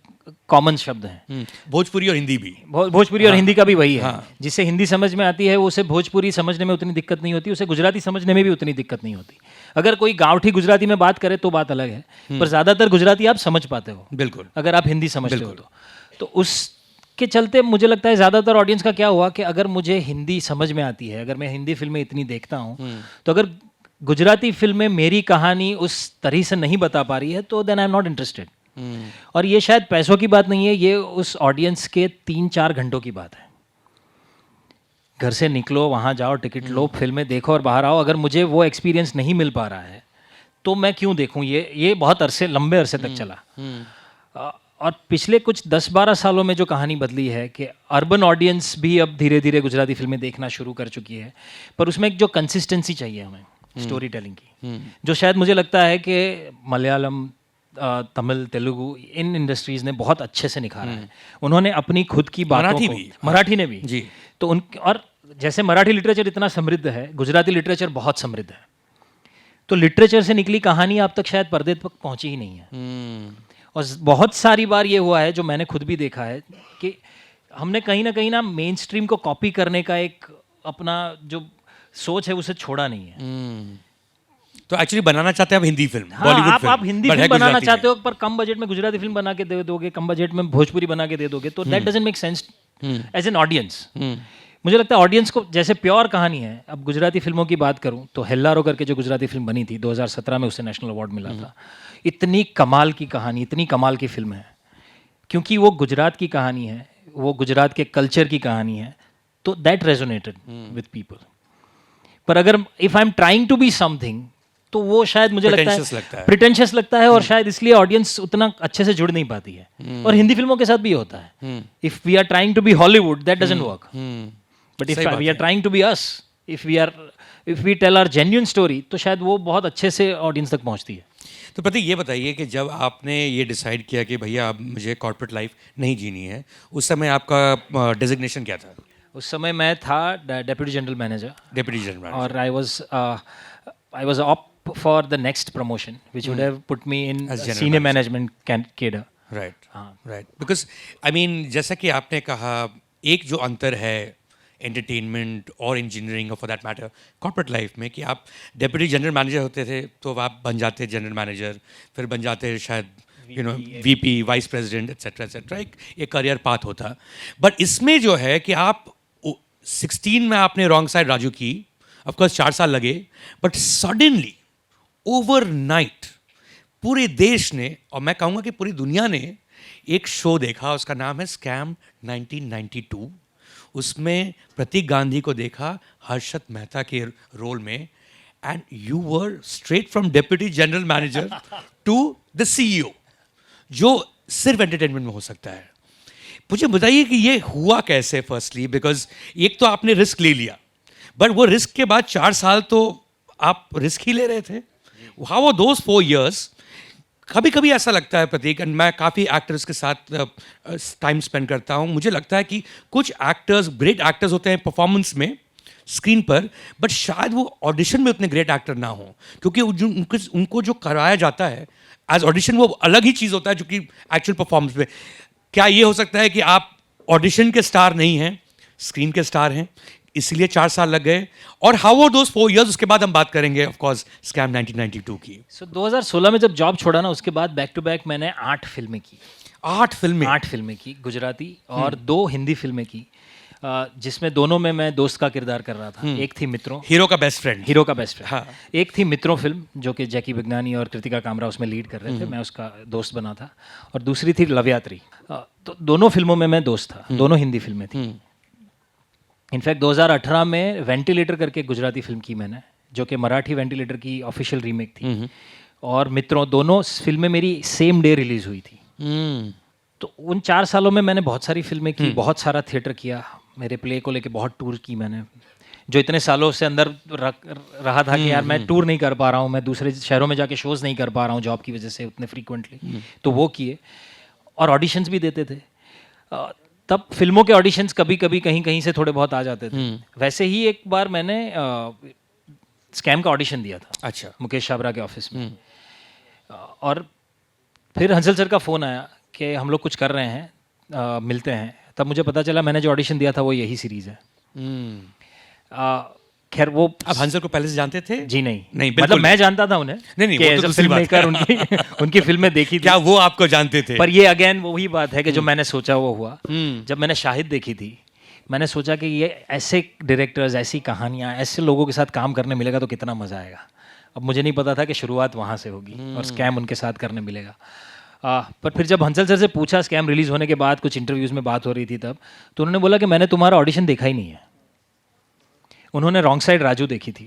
कॉमन शब्द हैं। भोजपुरी और हिंदी भी, भोजपुरी और हिंदी का भी वही है। जिसे हिंदी समझ में आती है वो उसे भोजपुरी समझने में उतनी दिक्कत नहीं होती, उसे गुजराती समझने में भी उतनी दिक्कत नहीं होती। अगर कोई गाँवठी गुजराती में बात करे तो बात अलग है, पर ज़्यादातर गुजराती आप समझ पाते हो बिल्कुल, अगर आप हिंदी समझते हो तो उस के चलते मुझे लगता है ज़्यादातर ऑडियंस का क्या हुआ कि अगर मुझे हिंदी समझ में आती है, अगर मैं हिंदी फिल्में इतनी देखता हूँ, तो अगर गुजराती फिल्में मेरी कहानी उस तरह से नहीं बता पा रही है तो then I am not interested. और ये शायद पैसों की बात नहीं है, ये उस ऑडियंस के 3-4 घंटों की बात है। घर से निकलो, वहाँ जाओ, टिकट लो, फिल्में देखो और बाहर आओ। अगर मुझे वो एक्सपीरियंस नहीं मिल पा रहा है तो मैं क्यों देखूँ? ये बहुत लंबे अरसे तक चला। और पिछले कुछ 10-12 सालों में जो कहानी बदली है कि अर्बन ऑडियंस भी अब धीरे धीरे गुजराती फिल्में देखना शुरू कर चुकी है, पर उसमें एक जो कंसिस्टेंसी चाहिए हमें स्टोरी टेलिंग की, जो शायद मुझे लगता है कि मलयालम, तमिल, तेलुगु, इन इंडस्ट्रीज़ ने बहुत अच्छे से निखारा है। उन्होंने अपनी खुद की बातों को, मराठी ने भी जी, तो और जैसे मराठी लिटरेचर इतना समृद्ध है, गुजराती लिटरेचर बहुत समृद्ध है, तो लिटरेचर से निकली कहानी आप तक शायद पर्दे तक पहुँची ही नहीं है। और बहुत सारी बार ये हुआ है, जो मैंने खुद भी देखा है, कि हमने कहीं ना मेन स्ट्रीम को कॉपी करने का एक अपना जो सोच है उसे छोड़ा नहीं है। तो एक्चुअली बनाना चाहते हैं आप हिंदी फिल्म, हाँ, आप हिंदी फिल्म बनाना चाहते हो, पर कम बजट में गुजराती फिल्म बना के दे दोगे, कम बजट में भोजपुरी बना के दे दोगे, तो that doesn't make sense as an audience. मुझे लगता है ऑडियंस को, जैसे प्योर कहानी है, अब गुजराती फिल्मों की बात करूं तो हेल्लारो करके जो गुजराती फिल्म बनी थी 2017 में, उसे नेशनल अवार्ड मिला था। इतनी कमाल की कहानी, इतनी कमाल की फिल्म है, क्योंकि वो गुजरात की कहानी है, वो गुजरात के कल्चर की कहानी है, तो दैट रेजोनेटेड विद पीपल। पर अगर if I am trying to be something, तो वो शायद मुझे लगता है प्रिटेंशियस लगता है, और शायद इसलिए ऑडियंस उतना अच्छे से जुड़ नहीं पाती है। और हिंदी फिल्मों के साथ भी होता है, if we are trying to be Hollywood that doesn't work, but if we are trying to be us, if we tell our genuine story, तो शायद वो बहुत अच्छे से ऑडियंस तक पहुंचती है। तो प्रतीक ये बताइए कि जब आपने ये डिसाइड किया कि भैया अब मुझे कॉर्पोरेट लाइफ नहीं जीनी है, उस समय आपका डेजिग्नेशन क्या था? उस समय मैं था डेप्यूटी जनरल मैनेजर, और I was up for the next promotion which would have put me in senior management cadre. Right, because I mean जैसा कि आपने कहा, एक जो अंतर है एंटरटेनमेंट और इंजीनियरिंग और for that matter corporate life में, कि आप डेप्यूटी जनरल मैनेजर होते थे तो आप बन जाते जनरल मैनेजर, फिर बन जाते शायद VP, vice president etcetera etcetera, एक करियर पाथ होता। बट इसमें जो है कि आप 16 में आपने रॉन्ग साइड राजू की, ऑफकोर्स 4 साल लगे, बट सडनली ओवरनाइट पूरे देश ने, और मैं कहूँगा कि पूरी दुनिया ने, एक शो देखा, उसका नाम है स्कैम 1992। उसमें प्रतीक गांधी को देखा हर्षद मेहता के रोल में, and you were straight from deputy general manager to the CEO, जो सिर्फ एंटरटेनमेंट में हो सकता है। मुझे बताइए कि ये हुआ कैसे फर्स्टली, बिकॉज एक तो आपने रिस्क ले लिया, बट वो रिस्क के बाद 4 साल तो आप रिस्क ही ले रहे थे। How were those 4 years? कभी कभी ऐसा लगता है प्रतीक, एंड मैं काफ़ी एक्टर्स के साथ टाइम स्पेंड करता हूँ, मुझे लगता है कि कुछ एक्टर्स ग्रेट एक्टर्स होते हैं परफॉर्मेंस में, स्क्रीन पर, बट शायद वो ऑडिशन में उतने ग्रेट एक्टर ना हो, क्योंकि उनको जो कराया जाता है एज ऑडिशन वो अलग ही चीज़ होता है जो कि एक्चुअल परफॉर्मेंस में। क्या ये हो सकता है कि आप ऑडिशन के स्टार नहीं हैं, स्क्रीन के स्टार हैं, इसलिए 4 साल लग गए? और हाउ वर दोस 4 years? उसके बाद हम बात करेंगे ऑफ कोर्स स्कैम 1992 की। सो 2016 में जब जॉब छोड़ा ना, उसके बाद बैक टू बैक मैंने 8 फिल्में की। 8 फिल्में की गुजराती, और 2 हिंदी फिल्में की, जिसमें दोनों में मैं दोस्त का किरदार कर रहा था। एक थी मित्रों, हीरो का बेस्ट फ्रेंड। हाँ। एक थी मित्रों फिल्म, जो कि जैकी बिगनानी और कृतिका कामरा उसमें लीड कर रहे थे, मैं उसका दोस्त बना था। और दूसरी थी लवयात्री। तो दोनों फिल्मों में मैं दोस्त था, दोनों हिंदी फिल्में थी। इनफैक्ट 2018 में वेंटिलेटर करके गुजराती फिल्म की मैंने, जो कि मराठी वेंटिलेटर की ऑफिशियल रीमेक थी। और मित्रों, दोनों फिल्में मेरी सेम डे रिलीज हुई थी। तो उन 4 सालों में मैंने बहुत सारी फिल्में की, बहुत सारा थिएटर किया, मेरे प्ले को लेके बहुत टूर की मैंने, जो इतने सालों से अंदर रहा था कि यार मैं टूर नहीं कर पा रहा हूँ, मैं दूसरे शहरों में जाके शोज़ नहीं कर पा रहा हूँ जॉब की वजह से उतने फ्रीक्वेंटली, तो वो किए। और ऑडिशंस भी देते थे। तब फिल्मों के ऑडिशंस कभी कभी कहीं कहीं से थोड़े बहुत आ जाते थे। वैसे ही एक बार मैंने स्कैम का ऑडिशन दिया था। अच्छा। मुकेश छाबरा के ऑफिस में। और फिर हंसल सर का फ़ोन आया कि हम लोग कुछ कर रहे हैं, मिलते हैं। तब मुझे पता चला मैंने जो ऑडिशन दिया था वो यही सीरीज़ है। खैर वो, आप हंसल को पहले से जानते थे? जी नहीं, मतलब मैं जानता था उन्हें। नहीं, वो तो दूसरी बात है। उनकी फिल्में देखी थी। क्या वो आपको जानते थे? पर ये अगेन वही बात है कि जो मैंने सोचा वो हुआ। जब मैंने शाहिद देखी थी, मैंने सोचा कि ये ऐसे डायरेक्टर्स, ऐसी कहानियाँ, ऐसे लोगों के साथ काम करने मिलेगा तो कितना मज़ा आएगा। अब मुझे नहीं पता था कि शुरुआत वहाँ से होगी और स्कैम उनके साथ करने मिलेगा। पर फिर जब हंसल सर से पूछा, स्कैम रिलीज़ होने के बाद कुछ इंटरव्यूज़ में बात हो रही थी तब, तो उन्होंने बोला कि मैंने तुम्हारा ऑडिशन देखा ही नहीं है। उन्होंने रॉन्ग साइड राजू देखी थी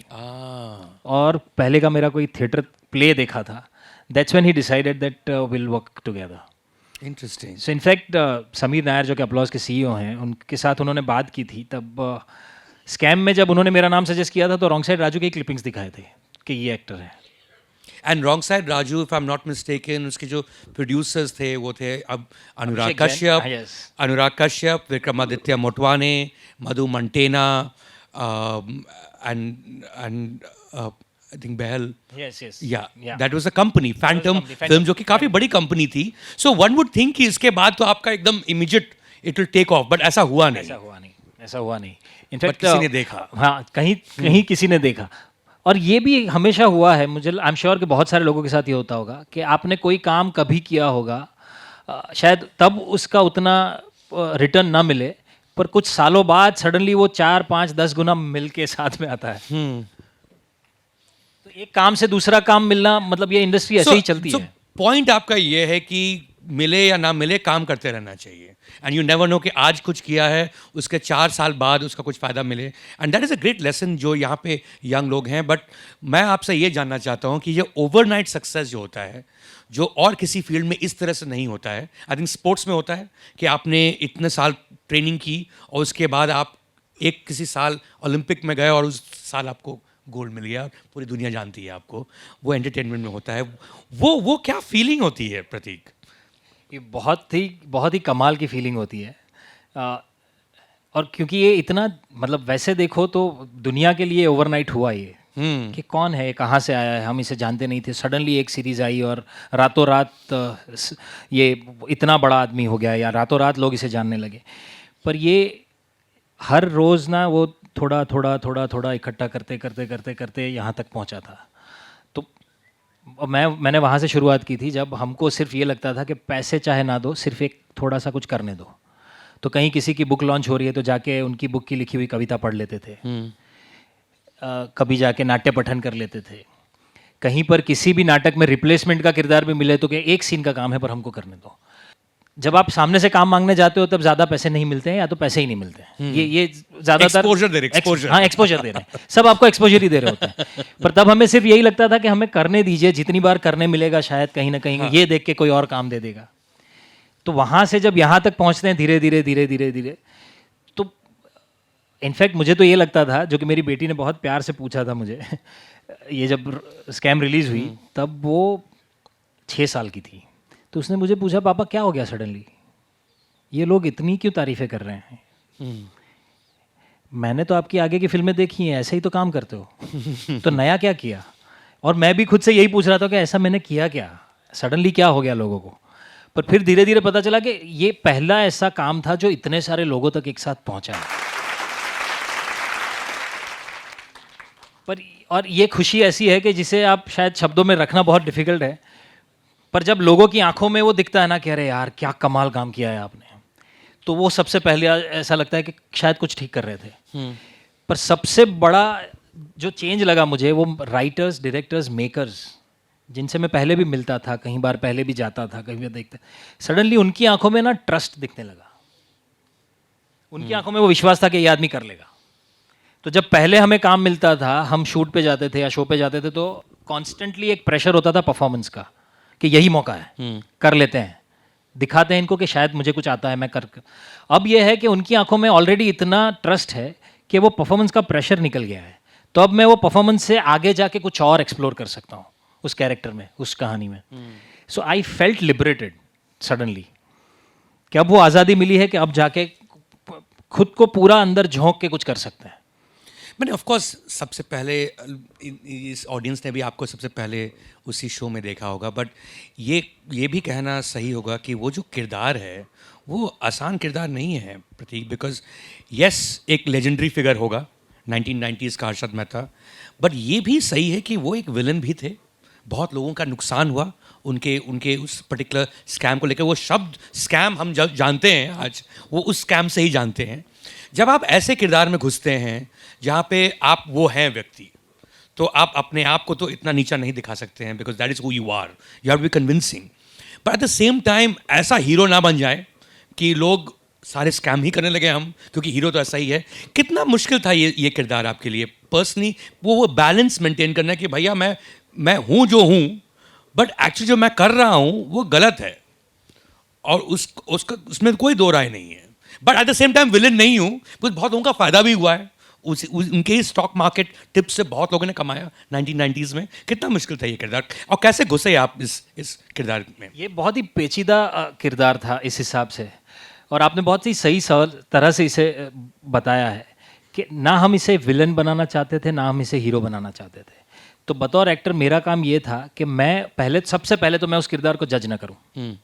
और पहले का मेरा कोई थिएटर प्ले देखा था। That's when he decided that will work together. Interesting. So in fact Sameer Nair जो कि अपलॉज के सीईओ हैं, उनके साथ उन्होंने बात की थी तब। स्कैम में जब उन्होंने मेरा नाम सजेस्ट किया था तो रॉन्ग साइड राजू के क्लिपिंग्स दिखाए थे कि ये एक्टर है। And wrong side Raju, if I am not mistaken, उसके जो प्रोड्यूसर्स थे वो थे अब अनुराग कश्यप, विक्रमादित्य मोटवाने, मधु Mantena, and I think Behel. Yes. Yeah. That was a company, Phantom Film, जो कि काफी बड़ी कंपनी थी. So one would think कि इसके बाद तो आपका एकदम immediate it will take off, but ऐसा हुआ नहीं. इनफैक्ट किसी ने देखा. हाँ, कहीं किसी ने देखा. और ये भी हमेशा हुआ है, मुझे आई एम श्योर कि बहुत सारे लोगों के साथ ये होता होगा कि आपने कोई काम कभी किया होगा, शायद तब उसका उतना रिटर्न ना मिले, पर कुछ सालों बाद सडनली वो 4, 5, 10 गुना मिल के साथ में आता है। तो एक काम से दूसरा काम मिलना, मतलब ये इंडस्ट्री ऐसे ही चलती है। पॉइंट आपका ये है कि मिले या ना मिले काम करते रहना चाहिए, एंड यू नेवर नो कि आज कुछ किया है उसके 4 साल बाद उसका कुछ फ़ायदा मिले, and that is a great lesson जो यहाँ पे यंग लोग हैं। बट मैं आपसे ये जानना चाहता हूँ कि ये ओवरनाइट सक्सेस जो होता है, जो और किसी फील्ड में इस तरह से नहीं होता है, आई थिंक स्पोर्ट्स में होता है कि आपने इतने साल ट्रेनिंग की और उसके बाद आप एक किसी साल ओलंपिक में गए और उस साल आपको गोल्ड मिल गया, पूरी दुनिया जानती है आपको, वो एंटरटेनमेंट में होता है। वो क्या फीलिंग होती है प्रतीक? ये बहुत ही कमाल की फीलिंग होती है। और क्योंकि ये इतना, मतलब वैसे देखो तो दुनिया के लिए ओवरनाइट हुआ ये, कि कौन है, कहाँ से आया है, हम इसे जानते नहीं थे, सडनली एक सीरीज़ आई और रातों रात ये इतना बड़ा आदमी हो गया, या रातों रात लोग इसे जानने लगे। पर ये हर रोज़ ना वो थोड़ा थोड़ा थोड़ा थोड़ा इकट्ठा करते करते करते करते यहाँ तक पहुँचा था। तो मैंने वहाँ से शुरुआत की थी, जब हमको सिर्फ ये लगता था कि पैसे चाहे ना दो, सिर्फ एक थोड़ा सा कुछ करने दो। तो कहीं किसी की बुक लॉन्च हो रही है तो जाके उनकी बुक की लिखी हुई कविता पढ़ लेते थे, कभी जाके नाट्य पठन कर लेते थे, कहीं पर किसी भी नाटक में रिप्लेसमेंट का किरदार भी मिले तो कि एक सीन का काम है पर हमको करने दो। जब आप सामने से काम मांगने जाते हो तब ज़्यादा पैसे नहीं मिलते हैं, या तो पैसे ही नहीं मिलते हैं। ये ज़्यादातर एक्सपोजर दे रहे हैं, सब आपको एक्सपोजर ही दे रहे होते हैं। पर तब हमें सिर्फ यही लगता था कि हमें करने दीजिए, जितनी बार करने मिलेगा शायद कहीं ना कहीं ये देख के कोई और काम दे देगा। तो वहाँ से जब यहाँ तक पहुँचते हैं धीरे धीरे धीरे धीरे धीरे, तो इनफैक्ट मुझे तो ये लगता था, जो कि मेरी बेटी ने बहुत प्यार से पूछा था मुझे ये जब स्कैम रिलीज़ हुई तब वो 6 साल की थी, तो उसने मुझे पूछा, पापा क्या हो गया सडनली, ये लोग इतनी क्यों तारीफ़ें कर रहे हैं? मैंने तो आपकी आगे की फिल्में देखी हैं, ऐसे ही तो काम करते हो तो नया क्या किया? और मैं भी खुद से यही पूछ रहा था कि ऐसा मैंने किया क्या, सडनली क्या हो गया लोगों को? पर फिर धीरे धीरे पता चला कि ये पहला ऐसा काम था जो इतने सारे लोगों तक एक साथ पहुंचा है। पर और ये खुशी ऐसी है कि जिसे आप शायद शब्दों में रखना बहुत डिफिकल्ट है, पर जब लोगों की आंखों में वो दिखता है ना कि अरे यार क्या कमाल काम किया है आपने, तो वो सबसे पहले ऐसा लगता है कि शायद कुछ ठीक कर रहे थे। पर सबसे बड़ा जो चेंज लगा मुझे, वो राइटर्स, डायरेक्टर्स, मेकर्स, जिनसे मैं पहले भी मिलता था, कहीं बार पहले भी जाता था, कहीं भी देखता, सडनली उनकी आंखों में ना ट्रस्ट दिखने लगा। उनकी आंखों में वो विश्वास था कि ये आदमी कर लेगा। तो जब पहले हमें काम मिलता था, हम शूट पे जाते थे या शो पे जाते थे, तो कॉन्स्टेंटली एक प्रेशर होता था परफॉर्मेंस का कि यही मौका है, कर लेते हैं, दिखाते हैं इनको कि शायद मुझे कुछ आता है, मैं कर। अब यह है कि उनकी आंखों में ऑलरेडी इतना ट्रस्ट है कि वो परफॉर्मेंस का प्रेशर निकल गया है, तो अब मैं वो परफॉर्मेंस से आगे जाके कुछ और एक्सप्लोर कर सकता हूँ उस कैरेक्टर में, उस कहानी में। सो आई फेल्ट लिबरेटेड सडनली, कि अब वो आज़ादी मिली है कि अब जाके खुद को पूरा अंदर झोंक के कुछ कर सकते हैं। मैंने ऑफ कोर्स सबसे पहले इस ऑडियंस ने भी आपको सबसे पहले उसी शो में देखा होगा, बट ये भी कहना सही होगा कि वो जो किरदार है वो आसान किरदार नहीं है प्रतीक, बिकॉज यस एक लेजेंडरी फिगर होगा 1990s का हर्षद मेहता, बट ये भी सही है कि वो एक विलन भी थे। बहुत लोगों का नुकसान हुआ उनके उस पर्टिकुलर स्कैम को लेकर। वो शब्द स्कैम हम जब जानते हैं आज, वो उस स्कैम से ही जानते हैं। जब आप ऐसे किरदार में घुसते हैं जहाँ पे आप वो हैं व्यक्ति, तो आप अपने आप को तो इतना नीचा नहीं दिखा सकते हैं, because that is who you are, you have to be convincing. But at the same time ऐसा हीरो ना बन जाए कि लोग सारे स्कैम ही करने लगे हम, क्योंकि हीरो तो ऐसा ही है। कितना मुश्किल था ये किरदार आपके लिए पर्सनली, वो बैलेंस मेंटेन करना कि भैया मैं हूँ जो हूँ, बट एक्चुअली जो मैं कर रहा हूँ वो गलत है, और उसमें कोई दो राय नहीं है, but at the same time villain नहीं हूँ, कुछ बहुत लोगों का फ़ायदा भी हुआ है। उनके स्टॉक मार्केट टिप्स से बहुत लोगों ने कमाया 1990s में। कितना मुश्किल था ये किरदार, और कैसे घुसे आप इस किरदार में? ये बहुत ही पेचीदा किरदार था इस हिसाब से, और आपने बहुत ही सही तरह से इसे बताया है कि ना हम इसे विलन बनाना चाहते थे, ना हम इसे हीरो बनाना चाहते थे। तो बतौर एक्टर मेरा काम ये था कि मैं सबसे पहले तो मैं उस किरदार को जज ना करूं।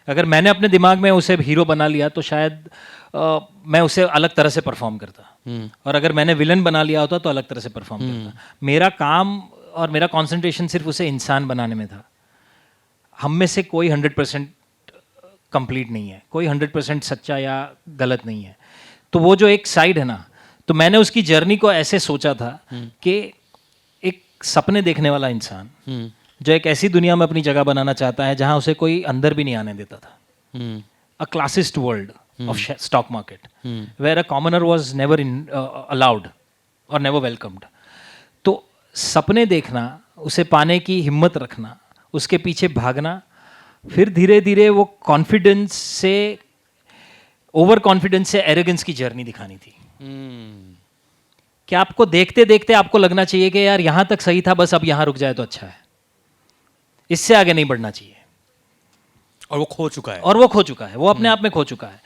अगर मैंने अपने दिमाग में उसे हीरो बना लिया तो शायद मैं उसे अलग तरह से परफॉर्म करता, और अगर मैंने विलन बना लिया होता तो अलग तरह से परफॉर्म करता। मेरा काम और मेरा कंसंट्रेशन सिर्फ उसे इंसान बनाने में था। हम में से कोई 100% कंप्लीट नहीं है, कोई 100% सच्चा या गलत नहीं है। तो वो जो एक साइड है ना, तो मैंने उसकी जर्नी को ऐसे सोचा था कि एक सपने देखने वाला इंसान जो एक ऐसी दुनिया में अपनी जगह बनाना चाहता है जहां उसे कोई अंदर भी नहीं आने देता था, a classist world of stock market where a commoner was never allowed और नेवर वेलकम्ड। तो सपने देखना, उसे पाने की हिम्मत रखना, उसके पीछे भागना, फिर धीरे धीरे वो कॉन्फिडेंस से, ओवर कॉन्फिडेंस से एरोगेंस की जर्नी दिखानी थी कि आपको देखते देखते आपको लगना चाहिए कि यार यहां तक सही था, बस अब यहां रुक जाए तो अच्छा है, इससे आगे नहीं बढ़ना चाहिए। और वो खो चुका है, और वो खो चुका है, वो अपने आप में खो चुका है।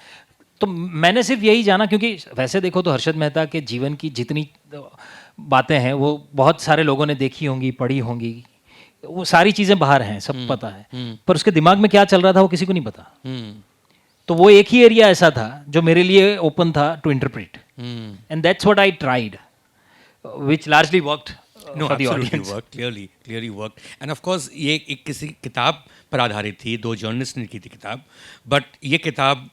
तो मैंने सिर्फ यही जाना, क्योंकि वैसे देखो तो हर्षद मेहता के जीवन की जितनी बातें हैं वो बहुत सारे लोगों ने देखी होंगी, पढ़ी होंगी, वो सारी चीज़ें बाहर हैं, सब पता है, पर उसके दिमाग में क्या चल रहा था वो किसी को नहीं पता। तो वो एक ही एरिया ऐसा था जो मेरे लिए ओपन था to interpret, and that's what I tried, which largely worked No, for the absolutely audience. worked, clearly worked. And of course, ये एक किसी किताब पर आधारित थी, दो जर्नलिस्ट ने लिखी थी किताब, बट ये किताब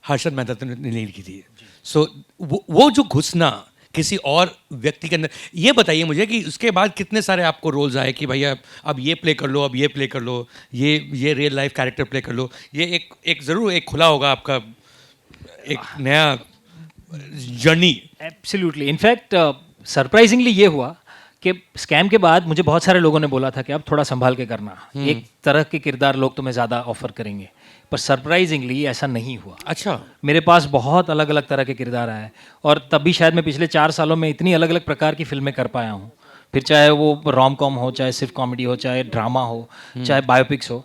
हर्षद मेहता ने नहीं लिखी थी। सो वो जो घुसना किसी और व्यक्ति के अंदर, ये बताइए मुझे कि उसके बाद कितने सारे आपको रोल्स आए कि भैया अब ये प्ले कर लो, अब ये प्ले कर लो, ये रियल लाइफ कैरेक्टर प्ले कर लो, ये एक ज़रूर एक खुला होगा आपका एक नया जर्नी। एब्सोल्युटली, इनफैक्ट सरप्राइजिंगली ये हुआ कि स्कैम के बाद मुझे बहुत सारे लोगों ने बोला था कि अब थोड़ा संभाल के करना, एक तरह के किरदार लोग तुम्हें ज़्यादा ऑफर करेंगे, पर सरप्राइजिंगली ऐसा नहीं हुआ। अच्छा, मेरे पास बहुत अलग अलग तरह के किरदार आए, और तभी शायद मैं पिछले 4 सालों में इतनी अलग अलग प्रकार की फिल्में कर पाया हूँ, फिर चाहे वो रोम कॉम हो, चाहे सिर्फ कॉमेडी हो, चाहे ड्रामा हो, चाहे बायोपिक्स हो।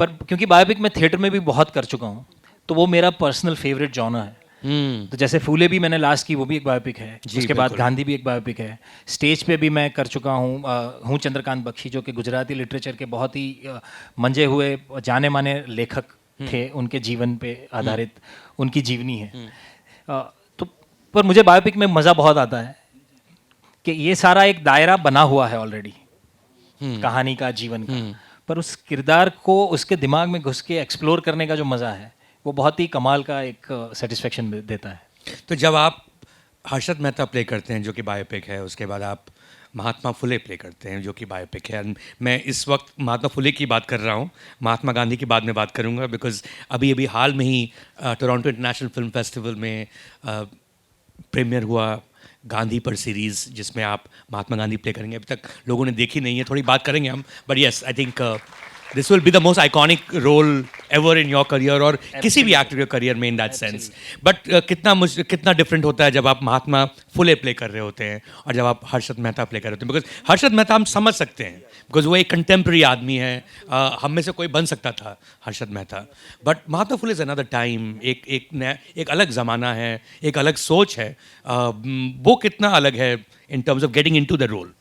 पर क्योंकि बायोपिक मैं थिएटर में भी बहुत कर चुका हूँ, तो वो मेरा पर्सनल फेवरेट जॉनर है। तो जैसे फूले भी मैंने लास्ट की, वो भी एक बायोपिक है, उसके बाद गांधी भी एक बायोपिक है। स्टेज पे भी मैं कर चुका हूँ चंद्रकांत बख्शी, जो कि गुजराती लिटरेचर के बहुत ही मंजे हुए जाने माने लेखक थे, उनके जीवन पे आधारित उनकी जीवनी है। तो पर मुझे बायोपिक में मज़ा बहुत आता है कि ये सारा एक दायरा बना हुआ है ऑलरेडी कहानी का, जीवन का, पर उस किरदार को उसके दिमाग में घुस के एक्सप्लोर करने का जो मज़ा है वो बहुत ही कमाल का एक सेटिस्फेक्शन देता है। तो जब आप हर्षद मेहता प्ले करते हैं जो कि बायोपिक है, उसके बाद आप महात्मा फुले प्ले करते हैं जो कि बायोपिक है, मैं इस वक्त महात्मा फुले की बात कर रहा हूँ, महात्मा गांधी की बाद में बात करूँगा, बिकॉज अभी हाल में ही टोरंटो इंटरनेशनल फिल्म फेस्टिवल में प्रीमियर हुआ गांधी पर सीरीज़, जिसमें आप महात्मा गांधी प्ले करेंगे। अभी तक लोगों ने देखी नहीं है, थोड़ी बात करेंगे हम, but yes I think this will be the most iconic role ever in your career, और किसी भी एक्टर के करियर में इन दैट सेंस। बट कितना डिफरेंट होता है जब आप महात्मा फुले प्ले कर रहे होते हैं और जब आप हर्षद मेहता प्ले कर रहे होते हैं, बिकॉज हर्षद मेहता हम समझ सकते हैं, बिकॉज वो एक कंटेम्प्रेरी आदमी है, हम में से कोई बन सकता था Harshad Mehta, but Mahatma Phule is another time, एक अलग ज़माना है, एक अलग सोच है। वो कितना अलग है in terms of getting into the role?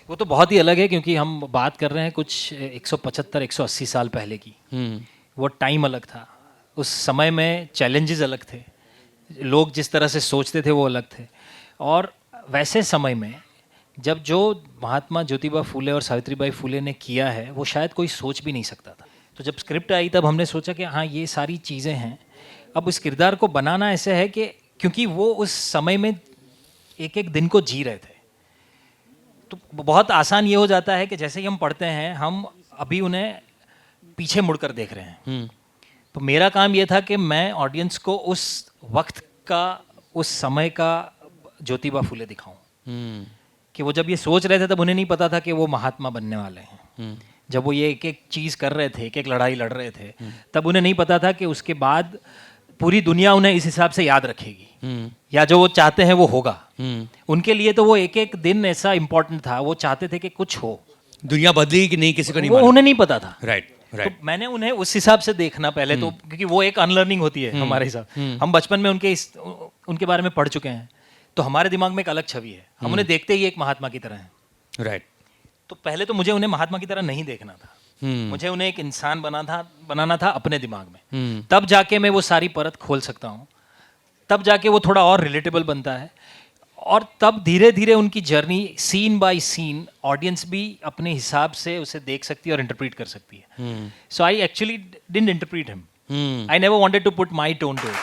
वो तो बहुत ही अलग है, क्योंकि हम बात कर रहे हैं कुछ 175-180 साल पहले की। वो टाइम अलग था, उस समय में चैलेंजेस अलग थे, लोग जिस तरह से सोचते थे वो अलग थे, और वैसे समय में जब जो महात्मा ज्योतिबा फूले और सावित्रीबाई फूले ने किया है वो शायद कोई सोच भी नहीं सकता था। तो जब स्क्रिप्ट आई तब हमने सोचा कि हाँ ये सारी चीज़ें हैं, अब इस किरदार को बनाना ऐसे है कि क्योंकि वो उस समय में एक एक दिन को जी रहे थे, तो बहुत आसान ये हो जाता है कि जैसे ही हम पढ़ते हैं हम अभी उन्हें पीछे मुड़कर देख रहे हैं। तो मेरा काम ये था कि मैं ऑडियंस को उस वक्त का, उस समय का ज्योतिबा फूले दिखाऊं, कि वो जब ये सोच रहे थे तब उन्हें नहीं पता था कि वो महात्मा बनने वाले हैं। जब वो ये एक एक चीज़ कर रहे थे, एक एक लड़ाई लड़ रहे थे, तब उन्हें नहीं पता था कि उसके बाद पूरी दुनिया उन्हें इस हिसाब से याद रखेगी, या जो वो चाहते हैं वो होगा। उनके लिए तो वो एक एक दिन ऐसा इम्पोर्टेंट था, वो चाहते थे कि कुछ हो। दुनिया बदली कि नहीं किसी को नहीं वो मालूम। उन्हें नहीं पता था। राइट तो मैंने उन्हें उस हिसाब से देखना पहले तो, क्योंकि वो एक अनलर्निंग होती है हमारे हिसाब। हम बचपन में उनके बारे में पढ़ चुके हैं, तो हमारे दिमाग में एक अलग छवि है, हम उन्हें देखते ही एक महात्मा की तरह हैं। राइट। तो पहले तो मुझे उन्हें महात्मा की तरह नहीं देखना था, मुझे उन्हें एक इंसान बनाना था अपने दिमाग में। तब जाके मैं वो सारी परत खोल सकता हूँ, तब जाके वो थोड़ा और रिलेटेबल बनता है, और तब धीरे धीरे उनकी journey scene by scene audience भी अपने हिसाब से उसे देख सकती है और इंटरप्रेट कर सकती है। So I actually didn't interpret him, I never wanted to put my tone to it.